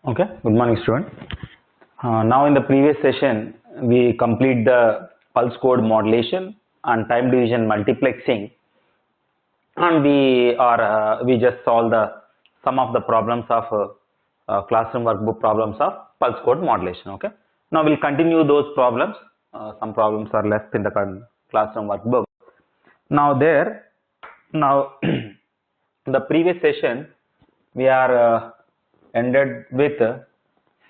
Okay, good morning student. Now in the previous session we complete the pulse code modulation and time division multiplexing, and we just solve some of the problems of classroom workbook problems of pulse code modulation. Okay, now we'll continue those problems. Some problems are left in the classroom workbook. Now in the previous session we are ended with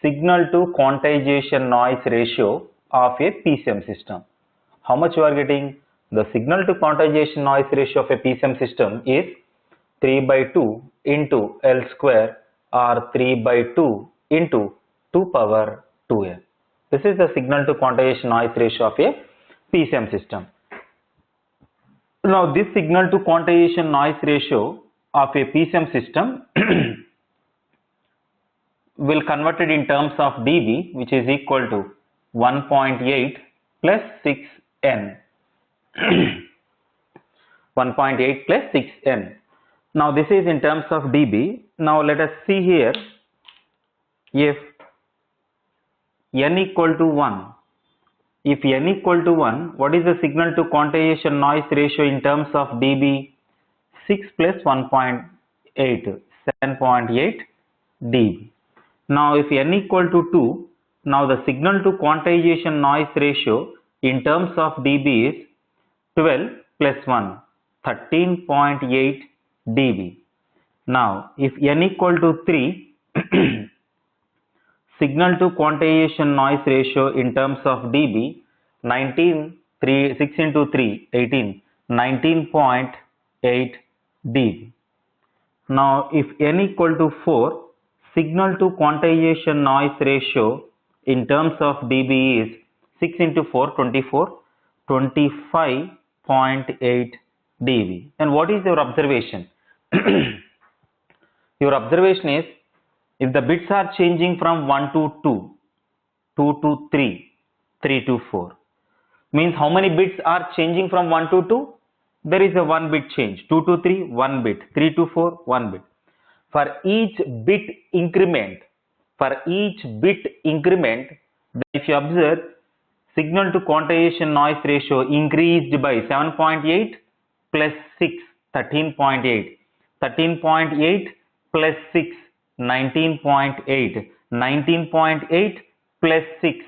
signal to quantization noise ratio of a PCM system. How much you are getting? The signal to quantization noise ratio of a PCM system is 3 by 2 into L square, or 3 by 2 into 2 power 2n. This is the signal to quantization noise ratio of a PCM system. Now this signal to quantization noise ratio of a PCM system will convert it in terms of dB, which is equal to 1.8 plus 6n. 1.8 plus 6n. Now this is in terms of dB. Now let us see here, if n equal to 1, if n equal to 1, what is the signal to quantization noise ratio in terms of dB? 6 plus 1.8, 7.8 dB. Now if n equal to 2, now the signal to quantization noise ratio in terms of dB is 12 plus 1, 13.8 dB. Now if n equal to 3, signal to quantization noise ratio in terms of dB, 6 into 3, 18, 19.8 dB. Now if n equal to 4, signal to quantization noise ratio in terms of dB is 6 into 4, 24, 25.8 dB. And what is your observation? Your observation is, if the bits are changing from 1 to 2, 2 to 3, 3 to 4, means how many bits are changing from 1 to 2? There is a 1 bit change. 2 to 3, 1 bit. 3 to 4, 1 bit. For each bit increment, if you observe, signal to quantization noise ratio increased by 7.8 plus 6, 13.8, 13.8 plus 6, 19.8, 19.8 plus 6,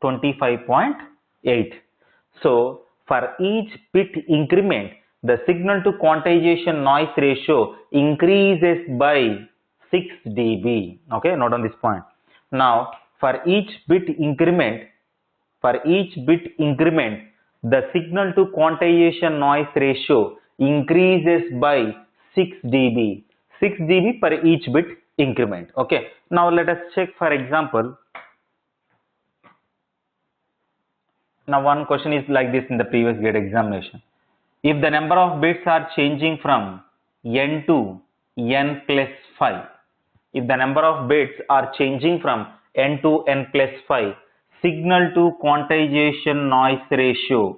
25.8. So for each bit increment, the signal to quantization noise ratio increases by 6 dB. Okay, note on this point. Now for each bit increment, the signal to quantization noise ratio increases by 6 dB. 6 dB per each bit increment. Okay, now let us check, for example. Now one question is like this in the previous gate examination. If the number of bits are changing from n to n plus 5, if the number of bits are changing from n to n plus 5, signal to quantization noise ratio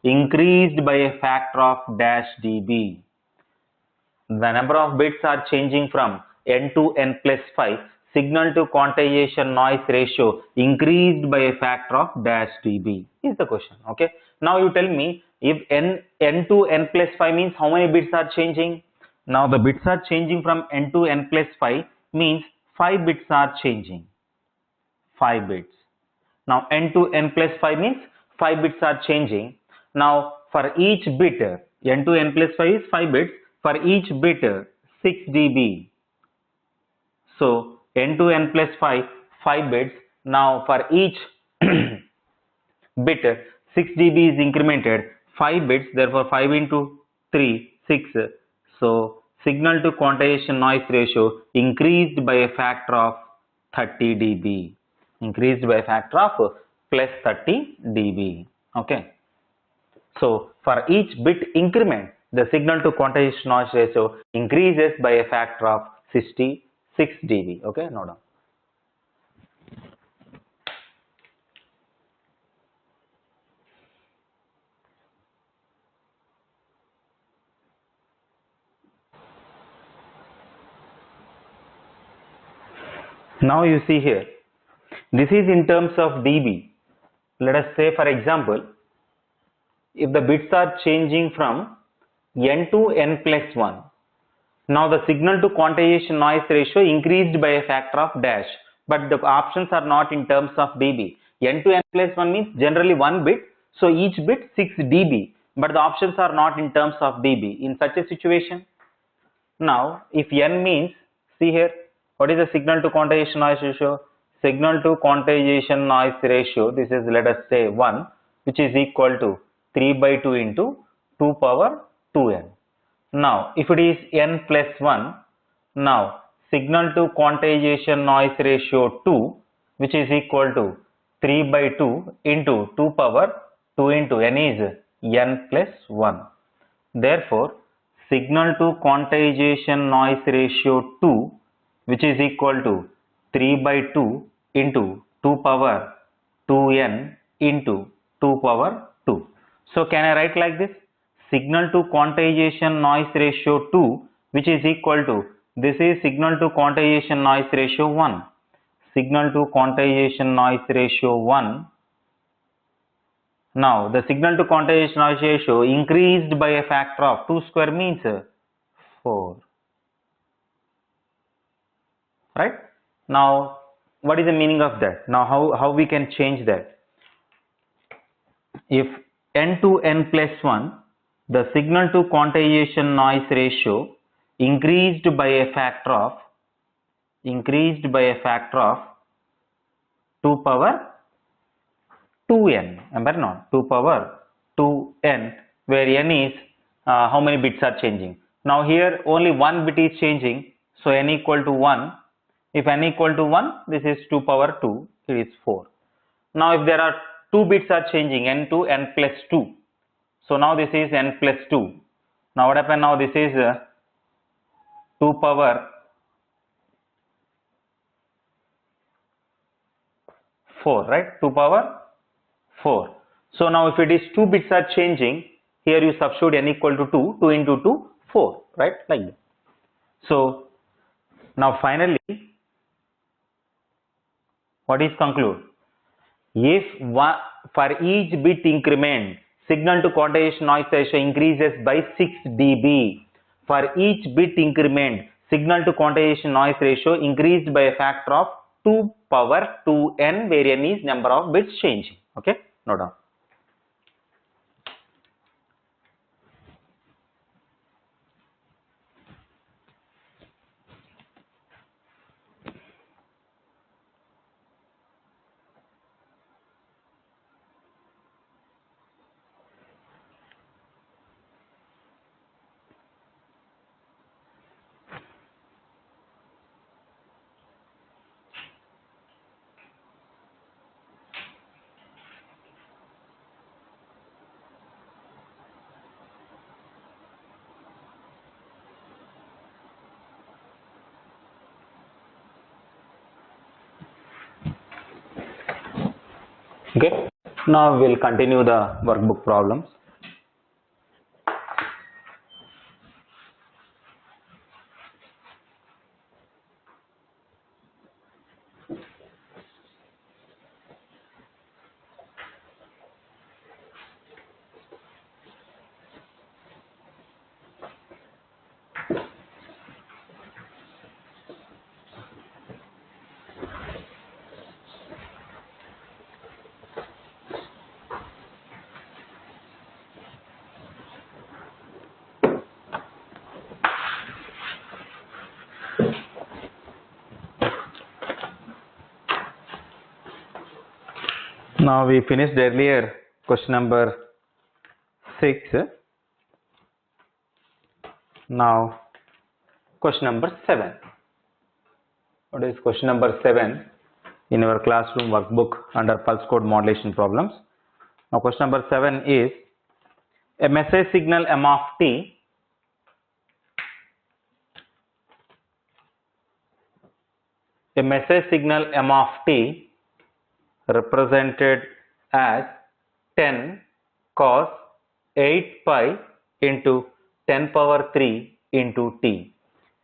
increased by a factor of dash dB. The number of bits are changing from n to n plus 5, signal to quantization noise ratio increased by a factor of dash dB is the question. Okay, now you tell me, if n to n plus 5 means how many bits are changing? Now the bits are changing from n to n plus 5 means 5 bits are changing. 5 bits. Now n to n plus 5 means 5 bits are changing. Now for each bit, n to n plus 5 is 5 bits. For each bit 6 dB. So n to n plus 5, 5 bits. Now for each bit 6 dB is incremented, 5 bits, therefore 5 into 3, 6. So signal to quantization noise ratio increased by a factor of 30 dB. Increased by a factor of plus 30 dB. Okay. So for each bit increment, the signal to quantization noise ratio increases by a factor of 66 dB. Okay, note down. Now you see here, this is in terms of dB. Let us say, for example, if the bits are changing from n to n plus 1, now the signal to quantization noise ratio increased by a factor of dash, but the options are not in terms of dB. N to n plus 1 means generally 1 bit, so each bit 6 dB, but the options are not in terms of dB. In such a situation, now if n means, see here, what is the signal to quantization noise ratio? Signal to quantization noise ratio, this is, let us say, 1, which is equal to 3 by 2 into 2 power 2n. Now if it is n plus 1, now signal to quantization noise ratio 2, which is equal to 3 by 2 into 2 power 2 into n is n plus 1. Therefore, signal to quantization noise ratio 2, which is equal to 3 by 2 into 2 power 2n into 2 power 2. So can I write like this? Signal to quantization noise ratio 2, which is equal to, this is signal to quantization noise ratio 1. Signal to quantization noise ratio 1. Now the signal to quantization noise ratio increased by a factor of 2 square means 4. Right? Now what is the meaning of that? Now how we can change that? If n to n plus 1, the signal to quantization noise ratio increased by a factor of 2 power 2n, remember not 2 power 2n, where n is how many bits are changing. Now here only one bit is changing, so n equal to 1. If n equal to 1, this is 2 power 2, it is 4. Now if there are 2 bits are changing, n to n plus 2, so now this is n plus 2. Now what happened? Now this is 2 power 4, right? 2 power 4. So now if it is 2 bits are changing, here you substitute n equal to 2, 2 into 2, 4, right? Like that. So now finally, what is conclude? If for each bit increment, signal to quantization noise ratio increases by 6 dB. For each bit increment, signal to quantization noise ratio increased by a factor of 2 power 2n, where n is number of bits changing. Okay, note down. Okay, now we'll continue the workbook problems. Now we finished earlier question number 6. Now question number 7. What is question number 7 in our classroom workbook under pulse code modulation problems? Now question number 7 is a message signal m of t represented as 10 cos 8 pi into 10 power 3 into t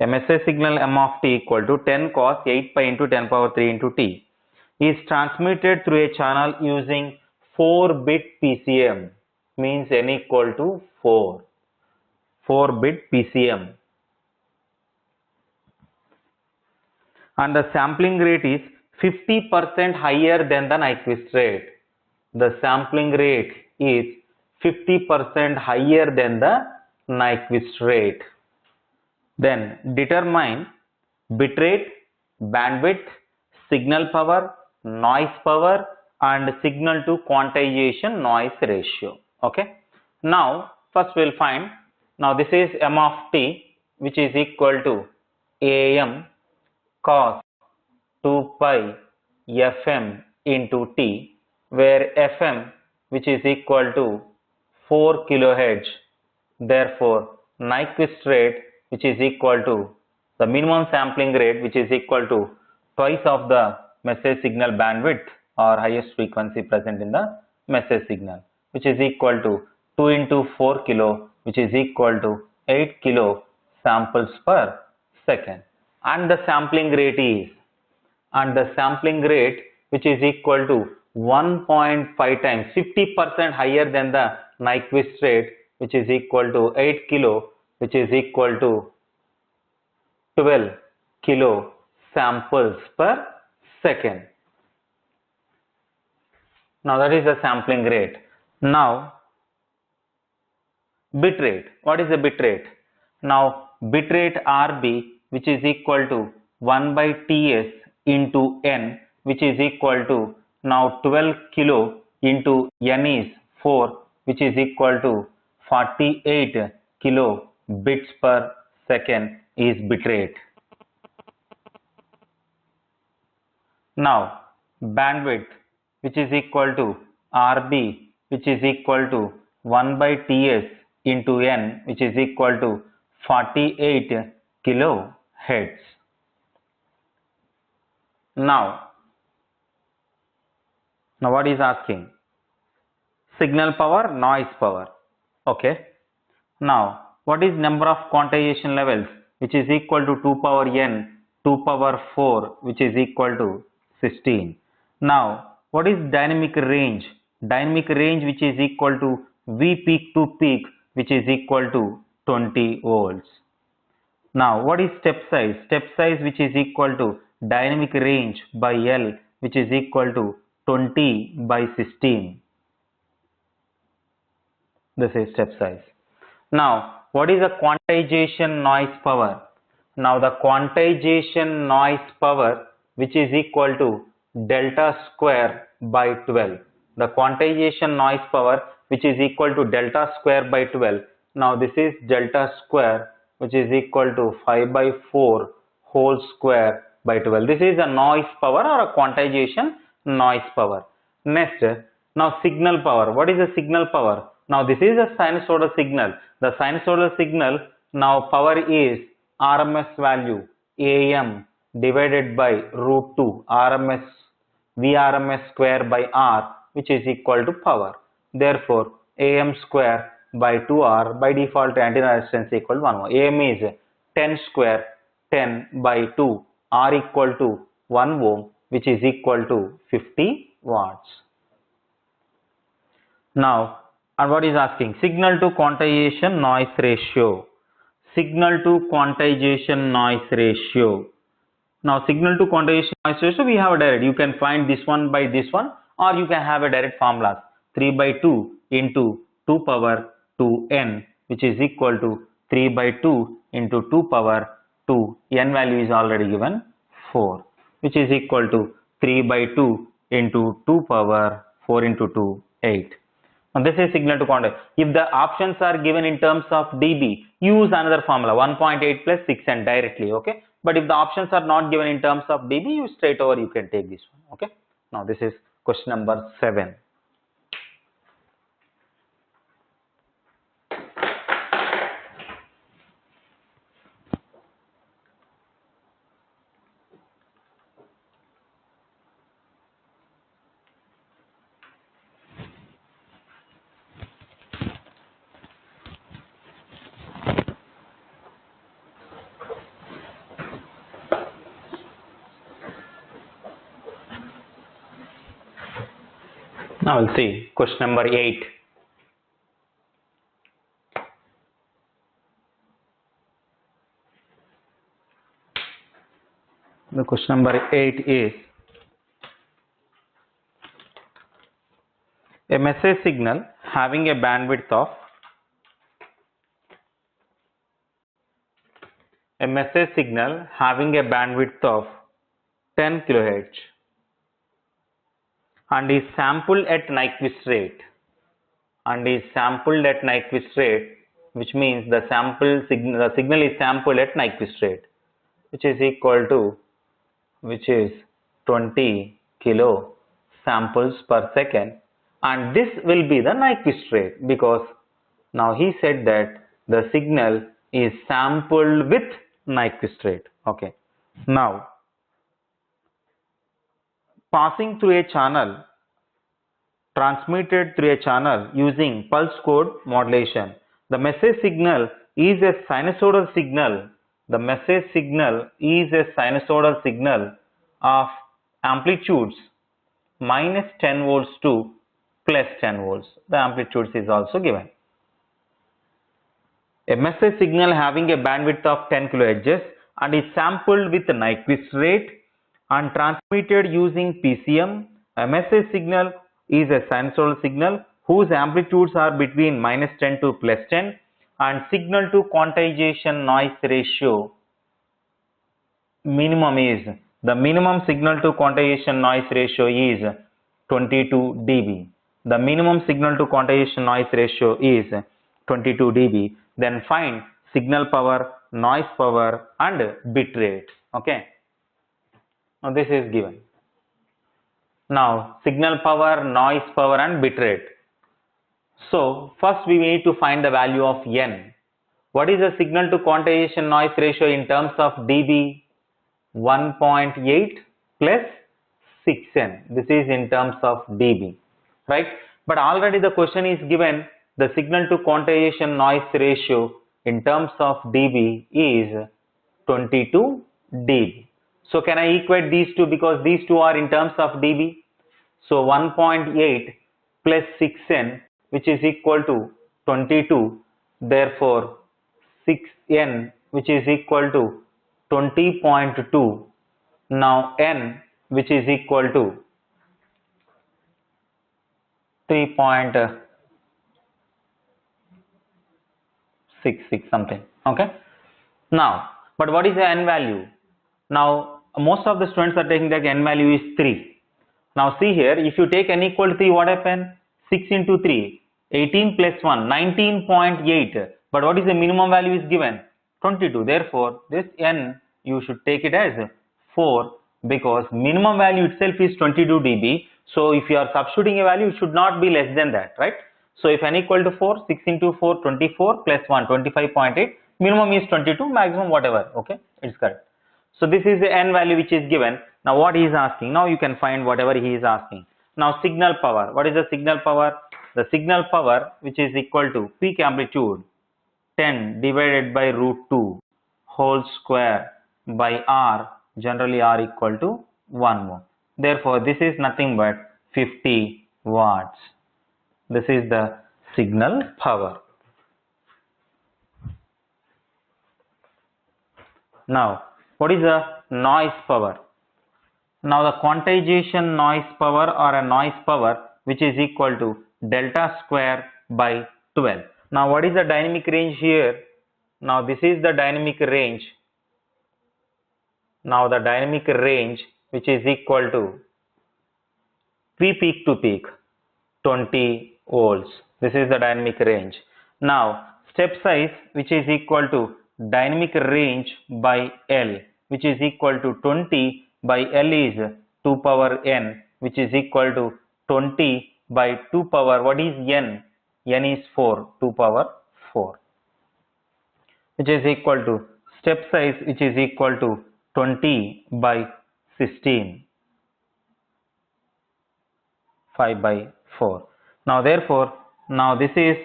message signal m of t equal to 10 cos 8 pi into 10 power 3 into t is transmitted through a channel using 4-bit PCM, means n equal to 4-bit PCM, and the sampling rate is 50% higher than the Nyquist rate. The sampling rate is 50% higher than the Nyquist rate. Then determine bitrate, bandwidth, signal power, noise power, and signal to quantization noise ratio. Okay. Now first we'll find. Now this is m of t, which is equal to am cos 2 pi fm into t, where fm, which is equal to 4 kilohertz. Therefore Nyquist rate, which is equal to the minimum sampling rate, which is equal to twice of the message signal bandwidth or highest frequency present in the message signal, which is equal to 2 into 4 kilo, which is equal to 8 kilo samples per second. And the sampling rate is, which is equal to 1.5 times, 50% higher than the Nyquist rate, which is equal to 8 kilo, which is equal to 12 kilo samples per second. Now that is the sampling rate. Now bit rate. What is the bit rate? Now bit rate RB, which is equal to 1 by Ts into N, which is equal to now 12 kilo into N is 4, which is equal to 48 kilo bits per second is bit rate. Now bandwidth, which is equal to RB, which is equal to 1 by Ts into N, which is equal to 48 kilohertz. Now what is asking? Signal power, noise power. Okay. Now what is number of quantization levels, which is equal to 2 power n 2 power 4, which is equal to 16. Now what is dynamic range? Dynamic range, which is equal to V peak to peak, which is equal to 20 volts. Now what is step size? Step size, which is equal to dynamic range by L, which is equal to 20 by 16. This is step size. Now what is the quantization noise power? Now the quantization noise power, which is equal to delta square by 12. The quantization noise power, which is equal to delta square by 12. Now this is delta square, which is equal to 5 by 4 whole square by 12. This is a noise power or a quantization noise power. Next, now signal power. What is the signal power? Now this is a sinusoidal signal. The sinusoidal signal, now power is RMS value AM divided by root 2 RMS VRMS square by R, which is equal to power. Therefore AM square by 2R, by default antenna resistance equal to 1 ohm. AM is 10 square, 10 by 2, R equal to 1 ohm, which is equal to 50 watts. Now, and what is asking? Signal to quantization noise ratio. Signal to quantization noise ratio. Now signal to quantization noise ratio, we have a direct. You can find this one by this one, or you can have a direct formula. 3 by 2 into 2 power 2n, which is equal to 3 by 2 into 2 power 2. N value is already given 4, which is equal to 3 by 2 into 2 power 4 into 2, 8. Now this is signal to quantization. If the options are given in terms of dB, use another formula 1.8 plus 6n directly. Okay. But if the options are not given in terms of dB, you straight over you can take this one. Okay. Now this is question number 7. Now we'll see question number 8. The question number 8 is a message signal having a bandwidth of 10 kHz and is sampled at Nyquist rate, which means the signal is sampled at Nyquist rate, which is 20 kilo samples per second, and this will be the Nyquist rate because now he said that the signal is sampled with Nyquist rate. Okay. Now, passing through a channel, transmitted through a channel using pulse code modulation. The message signal is a sinusoidal signal. The message signal is a sinusoidal signal of amplitudes minus 10 volts to plus 10 volts. The amplitudes is also given. A message signal having a bandwidth of 10 kHz and is sampled with Nyquist rate and transmitted using PCM. A message signal is a sinusoidal signal whose amplitudes are between minus 10 to plus 10 and signal to quantization noise ratio the minimum signal to quantization noise ratio is 22 dB. The minimum signal to quantization noise ratio is 22 dB. Then find signal power, noise power and bit rate. Okay. Now this is given. Now signal power, noise power and bit rate. So first we need to find the value of n. What is the signal to quantization noise ratio in terms of dB? 1.8 plus 6n. This is in terms of dB, right? But already the question is given the signal to quantization noise ratio in terms of dB is 22 dB. So can I equate these two because these two are in terms of dB? So 1.8 plus 6n, which is equal to 22. Therefore 6n, which is equal to 20.2. Now n, which is equal to 3.66 something. Okay. Now, but what is the n value? Now, most of the students are taking that n value is 3. Now see here, if you take n equal to 3, what happens? 6 into 3, 18 plus 1, 19.8. But what is the minimum value is given? 22. Therefore, this n you should take it as 4 because minimum value itself is 22 dB. So if you are substituting a value, it should not be less than that, right? So if n equal to 4, 6 into 4, 24 plus 1, 25.8. Minimum is 22, maximum whatever. Okay, it's correct. So this is the n value which is given. Now what he is asking? Now you can find whatever he is asking. Now signal power. What is the signal power? The signal power which is equal to peak amplitude 10 divided by root 2 whole square by r, generally r equal to 1 mho. Therefore this is nothing but 50 watts. This is the signal power. Now what is the noise power? Now the quantization noise power or a noise power which is equal to delta square by 12. Now what is the dynamic range here? Now this is the dynamic range. Now the dynamic range which is equal to peak to peak 20 volts. This is the dynamic range. Now step size which is equal to dynamic range by L, which is equal to 20 by L is 2 power n, which is equal to 20 by 2 power, what is n? N is 4, 2 power 4, which is equal to step size which is equal to 20 by 16, 5 by 4. Now therefore, now this is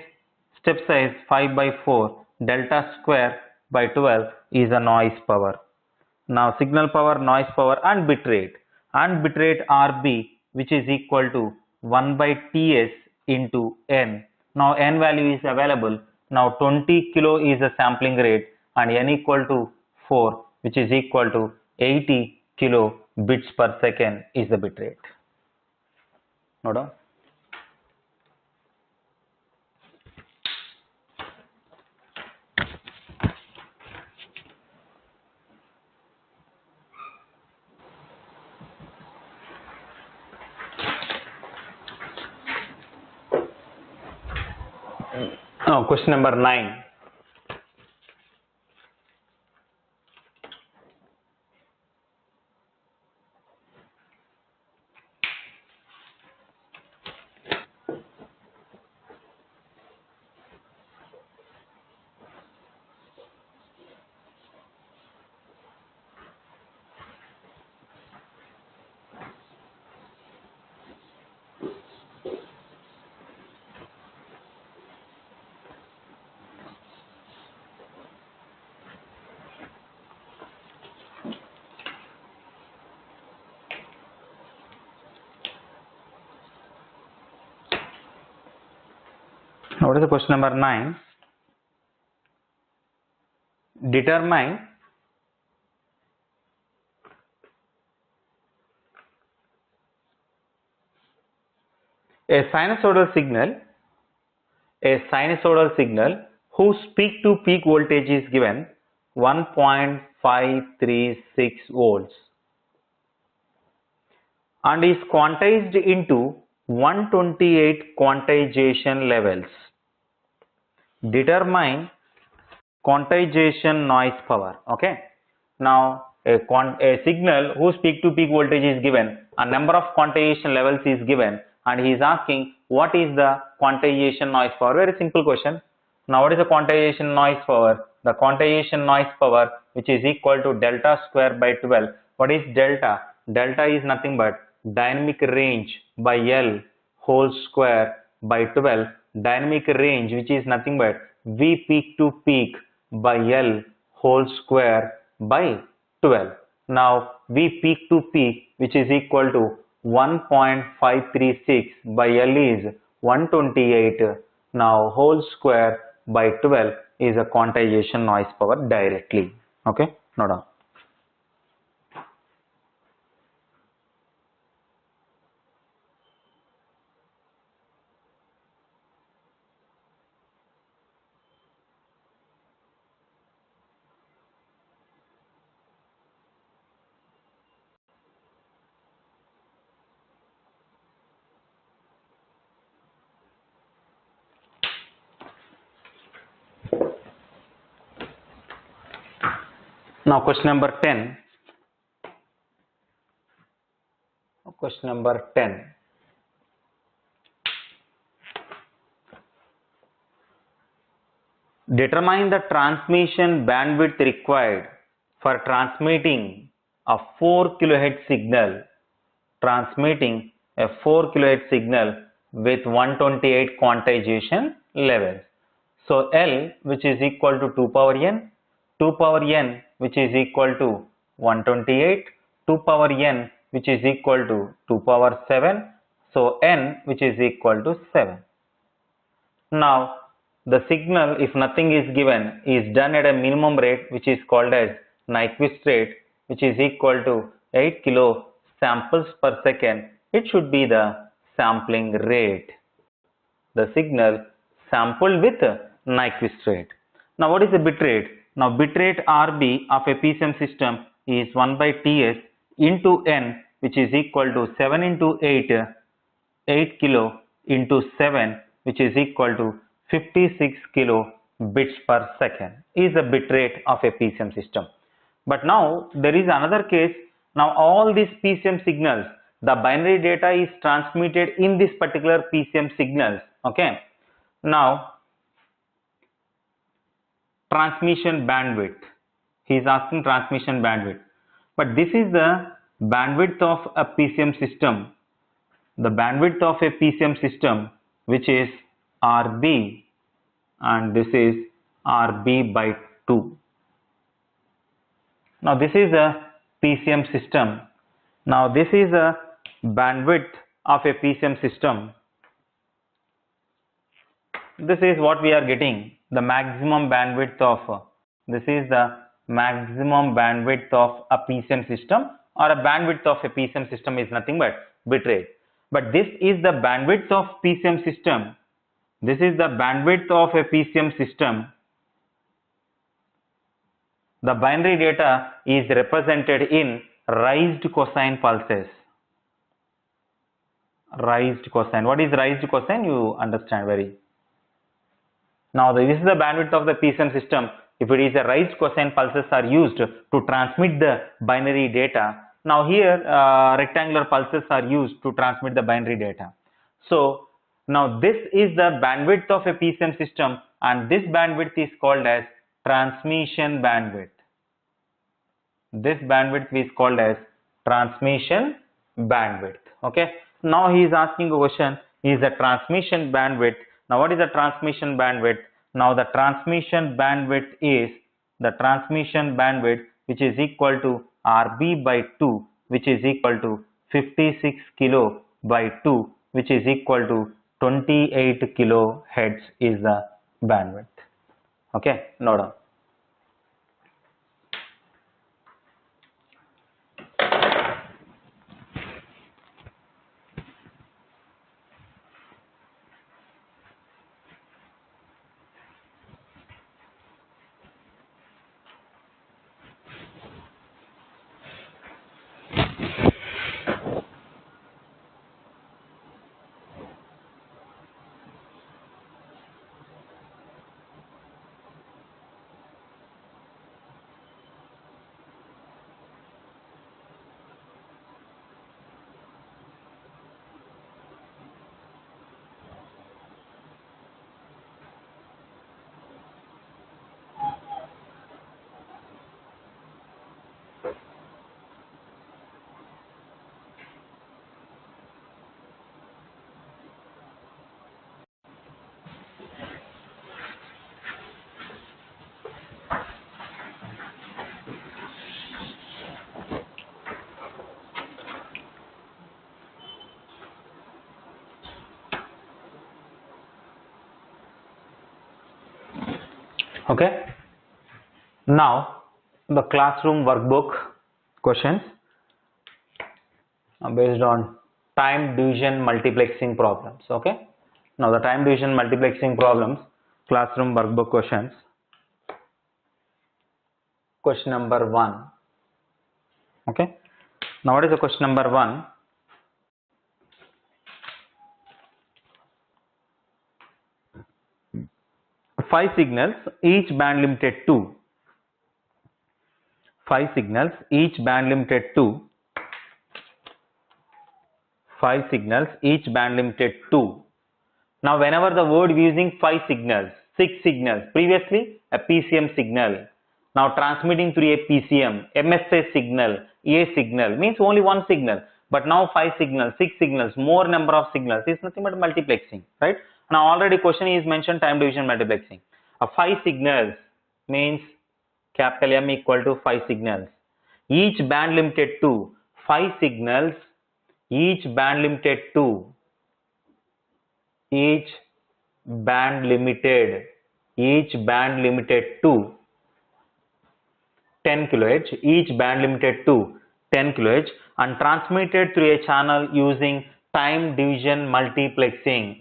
step size 5 by 4, delta square by 12 is a noise power. Now signal power, noise power and bit rate RB which is equal to 1 by Ts into n. Now n value is available. Now 20 kilo is the sampling rate and n equal to 4, which is equal to 80 kilo bits per second is the bit rate. Note down. Now question number 9. Now what is the question number 9? Determine a sinusoidal signal whose peak to peak voltage is given 1.536 volts and is quantized into 128 quantization levels. Determine quantization noise power. Okay. Now a signal whose peak to peak voltage is given, a number of quantization levels is given, and he is asking what is the quantization noise power. Very simple question. Now what is the quantization noise power? The quantization noise power, which is equal to delta square by 12. What is delta? Delta is nothing but dynamic range by L whole square by 12. Dynamic range, which is nothing but V peak to peak by L whole square by 12. Now V peak to peak, which is equal to 1.536 by L is 128. Now whole square by 12 is a quantization noise power directly. Okay, note down. Now question number 10. Question number 10. Determine the transmission bandwidth required for transmitting a 4 kHz signal. Transmitting a 4 kHz signal with 128 quantization levels. So L, which is equal to 2 power n, 2 power n, which is equal to 128, 2 power n, which is equal to 2 power 7. So n, which is equal to 7. Now the signal, if nothing is given, is done at a minimum rate, which is called as Nyquist rate, which is equal to 8 kilo samples per second. It should be the sampling rate. The signal sampled with Nyquist rate. Now what is the bit rate? Now bit rate RB of a PCM system is 1 by Ts into n, which is equal to 7 into 8, 8 kilo into 7, which is equal to 56 kilo bits per second is the bit rate of a PCM system. But now there is another case. Now all these PCM signals, the binary data is transmitted in this particular PCM signals. Okay. Now transmission bandwidth. He is asking transmission bandwidth. But this is the bandwidth of a PCM system. The bandwidth of a PCM system, which is RB, and this is RB by 2. Now this is a PCM system. Now this is a bandwidth of a PCM system, this is what we are getting, the maximum bandwidth of, this is the maximum bandwidth of a PCM system, or a bandwidth of a PCM system is nothing but bit rate. But this is the bandwidth of PCM system. This is the bandwidth of a PCM system. The binary data is represented in raised cosine pulses. Raised cosine. What is raised cosine? You understand very. Now this is the bandwidth of the PCM system. If it is a raised cosine pulses are used to transmit the binary data. Now here rectangular pulses are used to transmit the binary data. So now this is the bandwidth of a PCM system, and this bandwidth is called as transmission bandwidth. This bandwidth is called as transmission bandwidth. Okay. Now he is asking a question, is the transmission bandwidth. Now what is the transmission bandwidth? Now the transmission bandwidth is the transmission bandwidth which is equal to RB by 2, which is equal to 56 kilo by 2, which is equal to 28 kilohertz is the bandwidth. Okay, note down. Okay. Now the classroom workbook questions are based on time division multiplexing problems. Okay. Now the time division multiplexing problems, classroom workbook questions. Question number 1. Okay. Now what is the question number 1? Five signals, each band limited to 5 signals, each band limited to 5 signals, each band limited to. Now whenever the word using 5 signals, 6 signals, previously a PCM signal, now transmitting through a PCM, MSA signal, A signal means only one signal, but now 5 signals, 6 signals, more number of signals is nothing but multiplexing, right? Now already question is mentioned time division multiplexing. 5 signals means capital M equal to 5 signals. Each band limited to 5 signals, each band limited to, each band limited to 10 kHz, each band limited to 10 kHz and transmitted through a channel using time division multiplexing,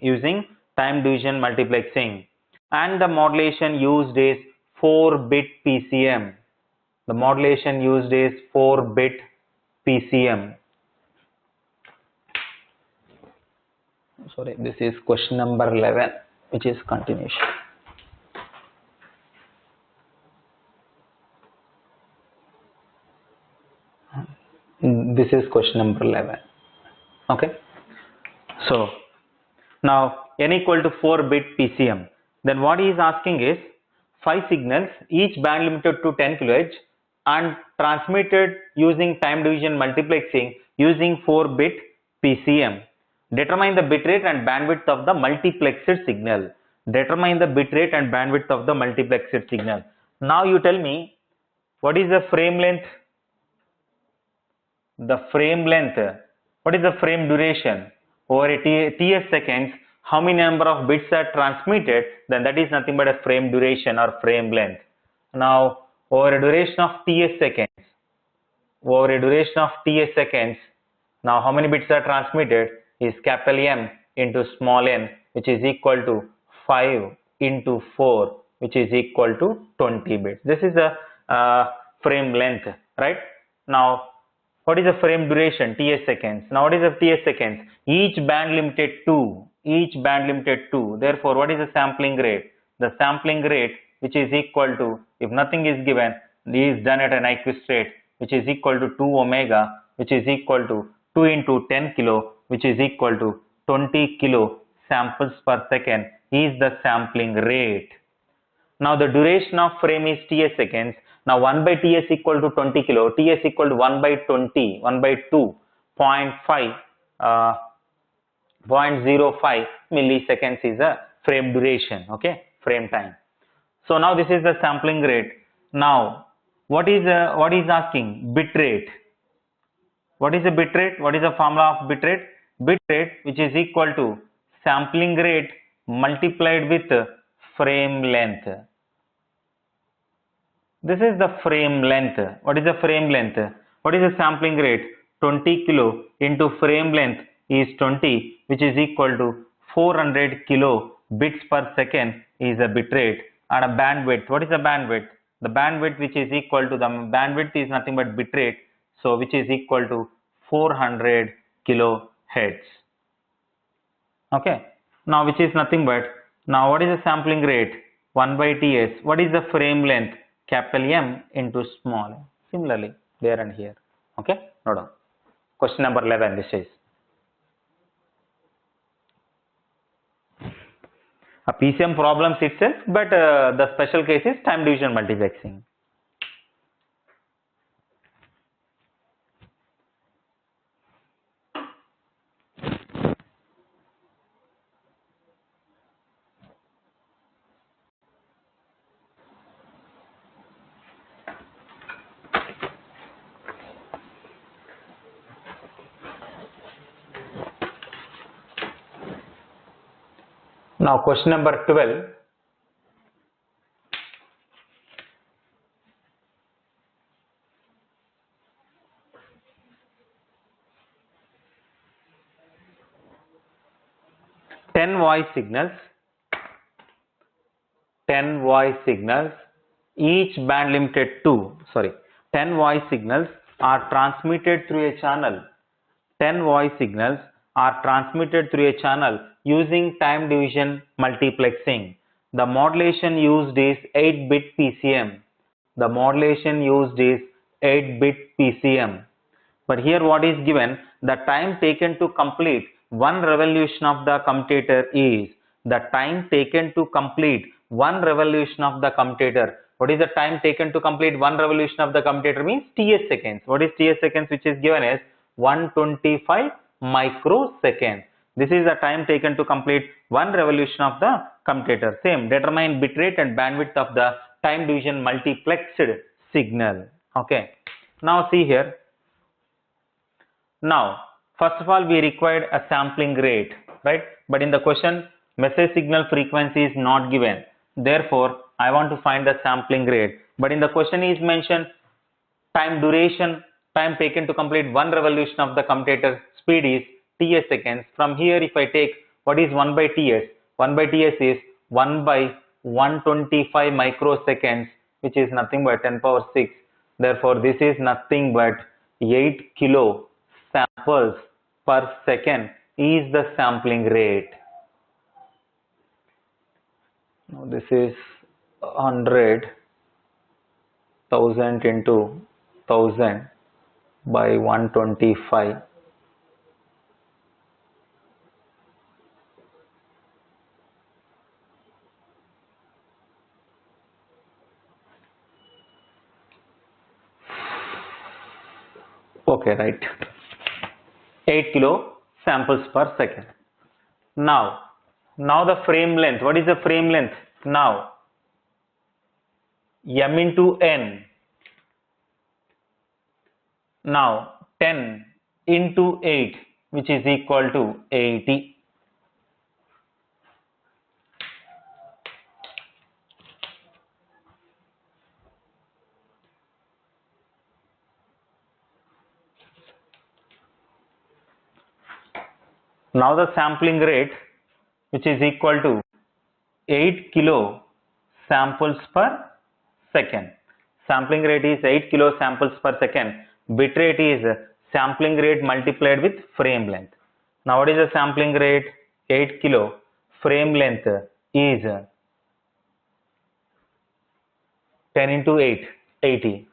and the modulation used is 4-bit PCM. The modulation used is 4-bit PCM. Sorry, this is question number 11, which is continuation. This is question number 11. Okay. So now n equal to 4-bit PCM. Then what he is asking is 5 signals, each band limited to 10 kHz and transmitted using time division multiplexing using 4-bit PCM. Determine the bitrate and bandwidth of the multiplexed signal. Determine the bitrate and bandwidth of the multiplexed signal. Now you tell me, what is the frame length? The frame length. What is the frame duration? over a ts seconds, how many number of bits are transmitted, then that is nothing but a frame duration or frame length. Now, over a duration of ts seconds, now how many bits are transmitted is capital M into small n, which is equal to 5 into 4, which is equal to 20 bits. This is the frame length, right? Now, what is the frame duration? ts seconds. Now, what is the ts seconds? Each band limited 2. Therefore, what is the sampling rate? The sampling rate, which is equal to, if nothing is given, is done at an Nyquist rate, which is equal to 2 omega, which is equal to 2 into 10 kilo, which is equal to 20 kilo samples per second, is the sampling rate. Now, the duration of frame is ts seconds. Now, 1 by ts equal to 20 kilo, ts equal to 1 by 20, 1 by 2, 0.5, 0.05 milliseconds is a frame duration, okay, frame time. So, now this is the sampling rate. Now, what is asking? Bit rate. What is the bit rate? What is the formula of bit rate? Bit rate, which is equal to sampling rate multiplied with frame length. This is the frame length. What is the frame length? What is the sampling rate? 20 kilo into frame length is 20, which is equal to 400 kilo bits per second is the bit rate. And a bandwidth. What is the bandwidth? The bandwidth, which is equal to, the bandwidth is nothing but bit rate. So, which is equal to 400 kilohertz. Okay. Now, which is nothing but, now what is the sampling rate? 1 by ts. What is the frame length? Capital M into small m. Similarly, there and here. Okay. Note down. Question number 11. This is a PCM problems itself, but the special case is time division multiplexing. Now, question number 12. Ten voice signals, each band limited to, 10 voice signals are transmitted through a channel. 10 voice signals are transmitted through a channel using time division multiplexing. The modulation used is 8-bit PCM. The modulation used is 8-bit PCM. But here what is given? The time taken to complete one revolution of the commutator is the time taken to complete one revolution of the commutator. What is the time taken to complete one revolution of the commutator? Means ts seconds. What is ts seconds, which is given as 125 microseconds. This is the time taken to complete one revolution of the commutator. Same, determine bit rate and bandwidth of the time division multiplexed signal. Okay. Now see here. Now, first of all, we required a sampling rate, right? But in the question, message signal frequency is not given. Therefore, I want to find the sampling rate. But in the question is mentioned time duration, time taken to complete one revolution of the commutator speed is ts seconds. From here, if I take what is 1 by ts, 1 by ts is 1 by 125 microseconds, which is nothing but 10 power 6. Therefore, this is nothing but 8 kilo samples per second is the sampling rate. Now, this is 100,000 into 1000 by 125. Okay, right. 8 kilo samples per second. Now the frame length. What is the frame length? Now, m into n. Now, 10 into 8. which is equal to 80. Now the sampling rate, which is equal to 8 kilo samples per second. Sampling rate is 8 kilo samples per second. Bit rate is sampling rate multiplied with frame length. Now what is the sampling rate? 8 kilo. Frame length is 10 into 8, 80.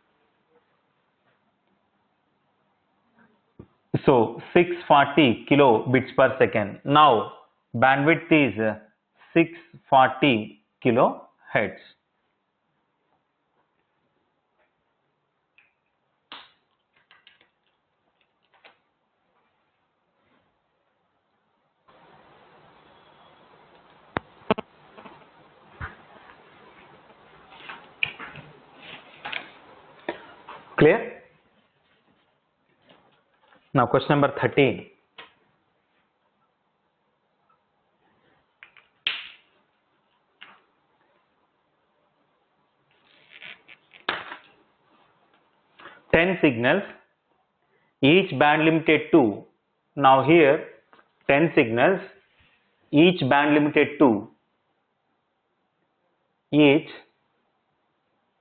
So 640 kilo bits per second. Now bandwidth is 640 kilohertz. Clear? Now question number 13. Ten signals, each band limited to, now here 10 signals, each band limited to, each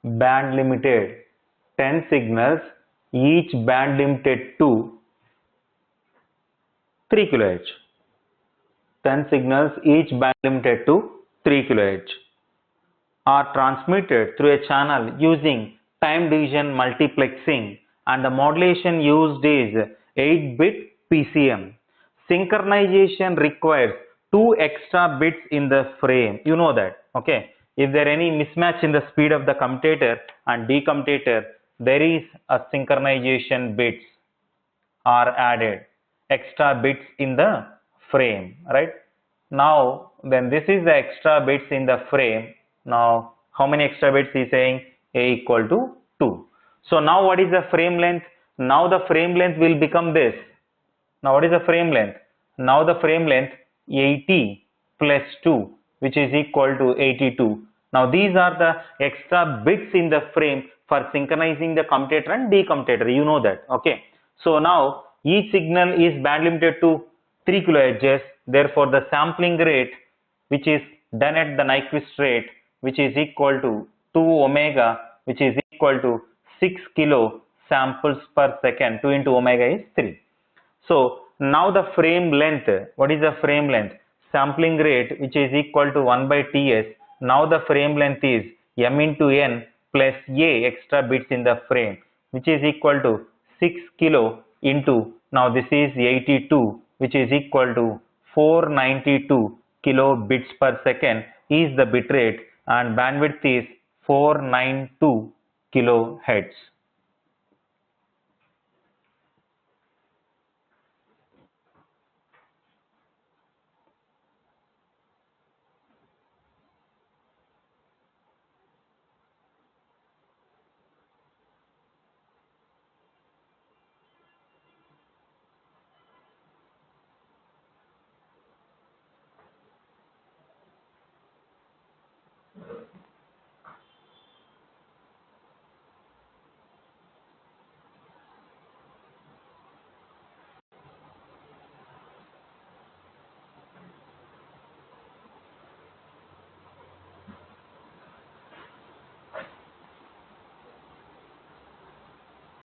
band limited, 10 signals, each band limited to 3 kHz. 10 signals, each band limited to 3 kHz are transmitted through a channel using time division multiplexing, and the modulation used is 8-bit PCM. Synchronization requires 2 extra bits in the frame. You know that, okay? If there any mismatch in the speed of the commutator and decommutator, there is a synchronization bits are added, extra bits in the frame, right? Now then this is the extra bits in the frame. Now how many extra bits is saying? A equal to 2. So now what is the frame length? Now the frame length will become this. Now what is the frame length? Now the frame length 80 plus 2, which is equal to 82. Now these are the extra bits in the frame for synchronizing the commutator and decommutator. You know that, okay? So now each signal is band limited to 3 kHz. Therefore the sampling rate, which is done at the Nyquist rate, which is equal to 2 omega, which is equal to 6 kilo samples per second. 2 into omega is 3. So now the frame length, what is the frame length? Sampling rate, which is equal to 1 by Ts. Now the frame length is m into n plus a extra bits in the frame, which is equal to 6 kilo into, now this is 82, which is equal to 492 kilo bits per second is the bit rate, and bandwidth is 492 kilohertz.